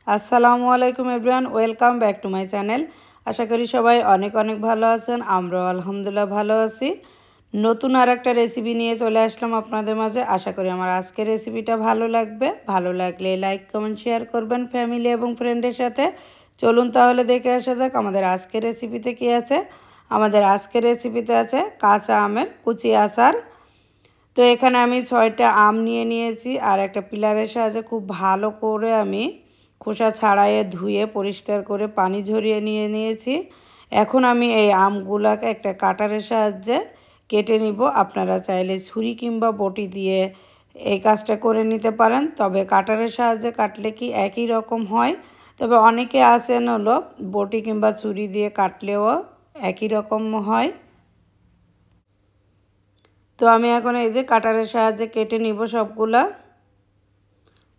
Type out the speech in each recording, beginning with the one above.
আসসালামু আলাইকুম everyone, welcome back to my channel. আশা করি সবাই অনেক অনেক ভালো আছেন। আমরাও আলহামদুলিল্লাহ ভালো আছি। নতুন আর একটা রেসিপি নিয়ে চলে আসলাম আপনাদের মাঝে। আশা করি আমার আজকের রেসিপিটা ভালো লাগবে। ভালো লাগলে লাইক কমেন্ট শেয়ার করবেন ফ্যামিলি এবং ফ্রেন্ডের সাথে। চলুন তাহলে দেখে আসা যাক আমাদের আজকের রেসিপিতে কী আছে। আমাদের আজকের রেসিপিতে আছে কাঁচা আমের কুচি আচার। তো এখানে আমি 6টা আম নিয়ে নিয়েছি আর একটা পিলারের সাহায্যে খুব ভালো করে আমি খোসা ছাড়াইয়ে ধুয়ে পরিষ্কার করে পানি ঝরিয়ে নিয়ে নিয়েছি। এখন আমি এই আমগুলাকে একটা কাটারের সাহায্যে কেটে নিব। আপনারা চাইলে ছুরি কিংবা বটি দিয়ে এই কাজটা করে নিতে পারেন, তবে কাটারের সাহায্যে কাটলে কি একই রকম হয়, তবে অনেকে আছেন হলো বটি কিংবা ছুরি দিয়ে কাটলেও একই রকম হয়। তো আমি এখন এই যে কাটারের সাহায্যে কেটে নিব সবগুলা।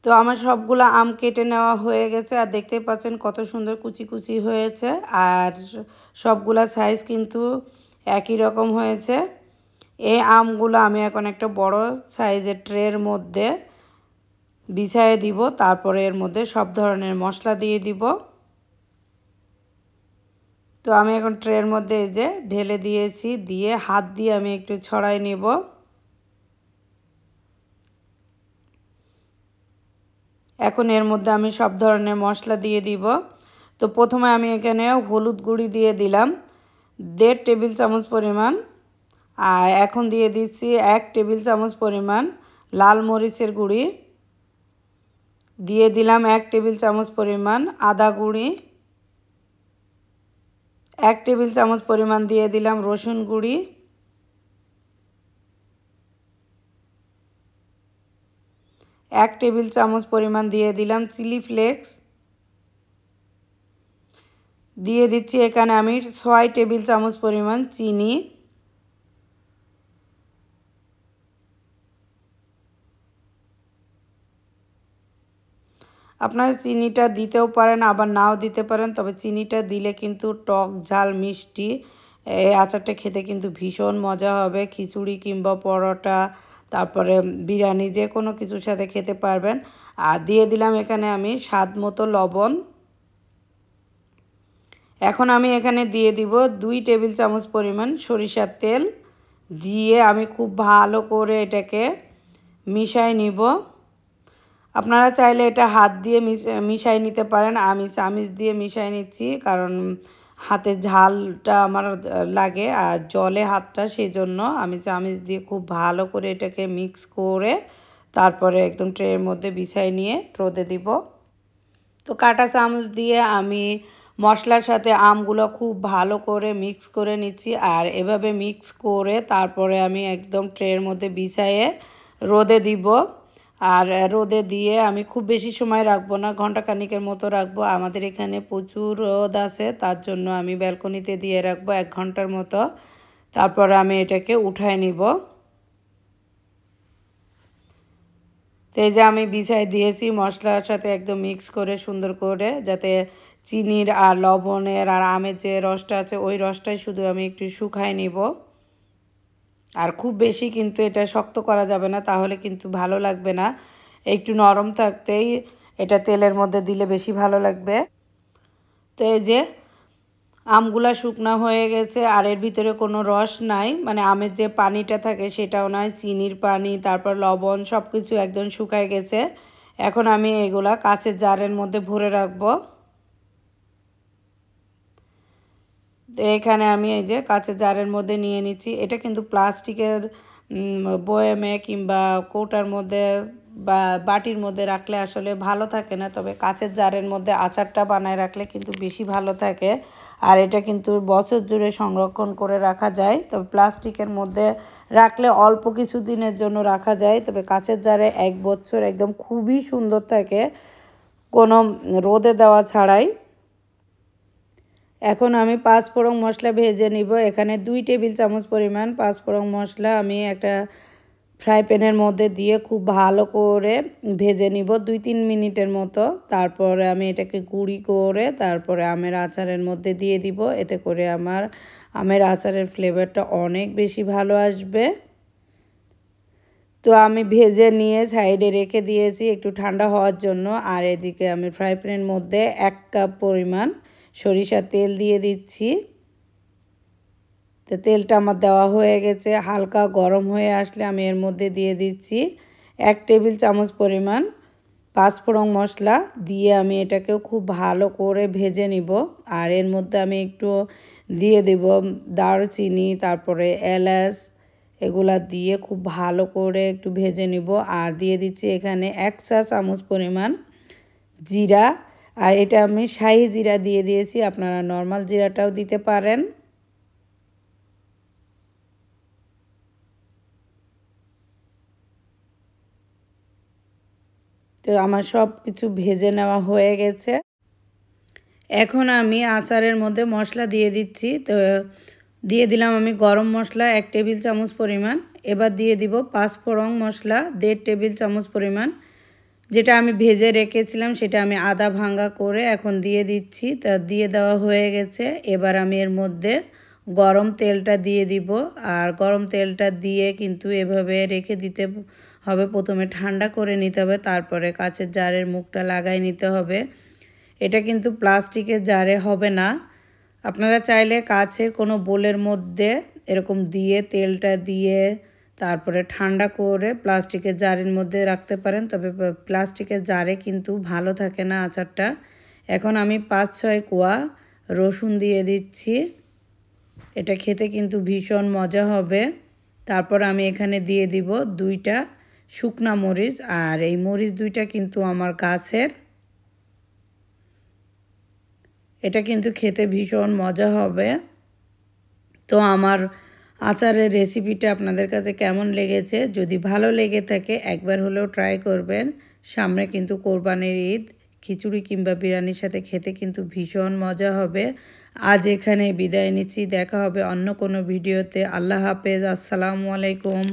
তো আমার সবগুলো আম কেটে নেওয়া হয়ে গেছে আর দেখতেই পাচ্ছেন কত সুন্দর কুচি কুচি হয়েছে আর সবগুলা সাইজ কিন্তু একই রকম হয়েছে। এই আমগুলো আমি এখন একটা বড় সাইজের ট্রের মধ্যে বিছিয়ে দিব, তারপরে এর মধ্যে সব ধরনের মশলা দিয়ে দিব। তো আমি এখন ট্রের মধ্যে এই যে ঢেলে দিয়েছি, দিয়ে হাত দিয়ে আমি একটু ছড়াই নেব। এখন এর মধ্যে আমি সব ধরনের মশলা দিয়ে দিব। তো প্রথমে আমি এখানে হলুদ গুঁড়ি দিয়ে দিলাম 1.5 টেবিল চামচ পরিমাণ, আর এখন দিয়ে দিচ্ছি 1 টেবিল চামচ পরিমাণ লাল মরিচের গুঁড়ি, দিয়ে দিলাম 1 টেবিল চামচ পরিমাণ আদা গুঁড়ি, 1 টেবিল চামচ পরিমাণ দিয়ে দিলাম রসুন গুঁড়ি, 1 টেবিল চামচ পরিমাণ দিয়ে দিলাম চিলি ফ্লেক্স, দিয়ে দিচ্ছি এখানে আমি 6 টেবিল চামচ পরিমাণ চিনি, আপনারা চিনিটা দিতেও পারেন আবার নাও দিতে পারেন, তবে চিনিটা দিলে কিন্তু টক ঝাল মিষ্টি এই আচারটা খেতে কিন্তু ভীষণ মজা হবে। খিচুড়ি কিংবা পরোটা, তারপরে বিরিয়ানি যে কোনো কিছুর সাথে খেতে পারবেন। আর দিয়ে দিলাম এখানে আমি স্বাদ মতো লবণ। এখন আমি এখানে দিয়ে দিব 2 টেবিল চামচ পরিমাণ সরিষার তেল, দিয়ে আমি খুব ভালো করে এটাকে মিশাই নিব। আপনারা চাইলে এটা হাত দিয়ে মিশাই নিতে পারেন, আমি চামচ দিয়ে মিশাই নিচ্ছি কারণ হাতে ঝালটা আমার লাগে আর জলে হাতটা, সেই জন্য আমি চামচ দিয়ে খুব ভালো করে এটাকে মিক্স করে তারপরে একদম ট্রের মধ্যে বিছাই নিয়ে রোদে দিব। তো কাঁটা চামচ দিয়ে আমি মশলার সাথে আমগুলো খুব ভালো করে মিক্স করে নিচ্ছি, আর এভাবে মিক্স করে তারপরে আমি একদম ট্রের মধ্যে বিছাইয়ে রোদে দিব। আর রোদে দিয়ে আমি খুব বেশি সময় রাখবো না, ঘন্টাখানিকের মতো রাখবো। আমাদের এখানে প্রচুর রোদ আছে, তার জন্য আমি ব্যালকনিতে দিয়ে রাখবো 1 ঘন্টার মতো। তারপরে আমি এটাকে উঠায় নিব। তো এই যে আমি বিছাই দিয়েছি মশলার সাথে একদম মিক্স করে সুন্দর করে, যাতে চিনির আর লবণের আর আমের যে রসটা আছে ওই রসটাই শুধু আমি একটু শুকায় নিব। আর খুব বেশি কিন্তু এটা শক্ত করা যাবে না, তাহলে কিন্তু ভালো লাগবে না। একটু নরম থাকতেই এটা তেলের মধ্যে দিলে বেশি ভালো লাগবে। তো এই যে আমগুলা শুকনা হয়ে গেছে আর এর ভিতরে কোনো রস নাই, মানে আমের যে পানিটা থাকে সেটাও নাই, চিনির পানি তারপর লবণ সব কিছু একদম শুকায় গেছে। এখন আমি এগুলা কাঁচের জারের মধ্যে ভরে রাখবো। তো এখানে আমি এই যে কাঁচের জারের মধ্যে নিয়ে নিচ্ছি। এটা কিন্তু প্লাস্টিকের বয়ামে কিংবা কৌটার মধ্যে বা বাটির মধ্যে রাখলে আসলে ভালো থাকে না, তবে কাঁচের জারের মধ্যে আচারটা বানায় রাখলে কিন্তু বেশি ভালো থাকে। আর এটা কিন্তু বছর জুড়ে সংরক্ষণ করে রাখা যায়, তবে প্লাস্টিকের মধ্যে রাখলে অল্প কিছু দিনের জন্য রাখা যায়, তবে কাঁচের জারে 1 বছর একদম খুবই সুন্দর থাকে কোনো রোদে দেওয়া ছাড়াই। এখন আমি 5 ফোড়ন মশলা ভেজে নিব। এখানে 2 টেবিল চামচ পরিমাণ 5 ফোড়ন মশলা আমি একটা ফ্রাই প্যানের মধ্যে দিয়ে খুব ভালো করে ভেজে নিব 2-3 মিনিটের মতো। তারপরে আমি এটাকে গুঁড়ি করে তারপরে আমের আচারের মধ্যে দিয়ে দিব, এতে করে আমার আমের আচারের ফ্লেভারটা অনেক বেশি ভালো আসবে। তো আমি ভেজে নিয়ে সাইডে রেখে দিয়েছি একটু ঠান্ডা হওয়ার জন্য। আর এদিকে আমি ফ্রাই প্যানের মধ্যে 1 কাপ পরিমাণ সরিষার তেল দিয়ে দিচ্ছি। তো তেলটা আমার দেওয়া হয়ে গেছে, হালকা গরম হয়ে আসলে আমি এর মধ্যে দিয়ে দিচ্ছি 1 টেবিল চামচ পরিমাণ পাঁচফোড়ন মশলা দিয়ে আমি এটাকেও খুব ভালো করে ভেজে নিব। আর এর মধ্যে আমি একটু দিয়ে দেব দারচিনি, তারপরে এলাচ, এগুলা দিয়ে খুব ভালো করে একটু ভেজে নিব। আর দিয়ে দিচ্ছি এখানে 1 চা চামচ পরিমাণ জিরা, আর এটা আমি শাহি জিরা দিয়ে দিয়েছি, আপনারা নর্মাল জিরাটাও দিতে পারেন। তো আমার সব কিছু ভেজে নেওয়া হয়ে গেছে। এখন আমি আচারের মধ্যে মশলা দিয়ে দিচ্ছি। তো দিয়ে দিলাম আমি গরম মশলা 1 টেবিল চামচ পরিমাণ। এবার দিয়ে দিব পাঁচফোড়ন মশলা 1.5 টেবিল চামচ পরিমাণ। যেটা আমি ভেজে রেখেছিলাম সেটা আমি আদা ভাঙা করে এখন দিয়ে দিচ্ছি। তা দিয়ে দেওয়া হয়ে গেছে। এবার আমি এর মধ্যে গরম তেলটা দিয়ে দিব। আর গরম তেলটা দিয়ে কিন্তু এভাবে রেখে দিতে হবে, প্রথমে ঠান্ডা করে নিতে হবে, তারপরে কাঁচের জারের মুখটা লাগাই নিতে হবে। এটা কিন্তু প্লাস্টিকের জারে হবে না, আপনারা চাইলে কাচের কোনো বোলের মধ্যে এরকম দিয়ে তেলটা দিয়ে তারপরে ঠান্ডা করে প্লাস্টিকের জারের মধ্যে রাখতে পারেন, তবে প্লাস্টিকের জারে কিন্তু ভালো থাকে না আচারটা। এখন আমি 5-6 কোয়া রসুন দিয়ে দিচ্ছি, এটা খেতে কিন্তু ভীষণ মজা হবে। তারপর আমি এখানে দিয়ে দিব 2টা শুকনা মরিচ, আর এই মরিচ 2টা কিন্তু আমার গাছের, এটা কিন্তু খেতে ভীষণ মজা হবে। তো আমার আচারের রেসিপিটা আপনাদের কাছে কেমন লেগেছে? যদি ভালো লেগে থাকে একবার হলেও ট্রাই করবেন। সামনে কিন্তু কোরবানির ঈদ, খিচুড়ি কিংবা বিরিয়ানির সাথে খেতে কিন্তু ভীষণ মজা হবে। আজ এখানে বিদায় নিচ্ছি, দেখা হবে অন্য কোনো ভিডিওতে। আল্লাহ হাফেজ, আসসালামু আলাইকুম।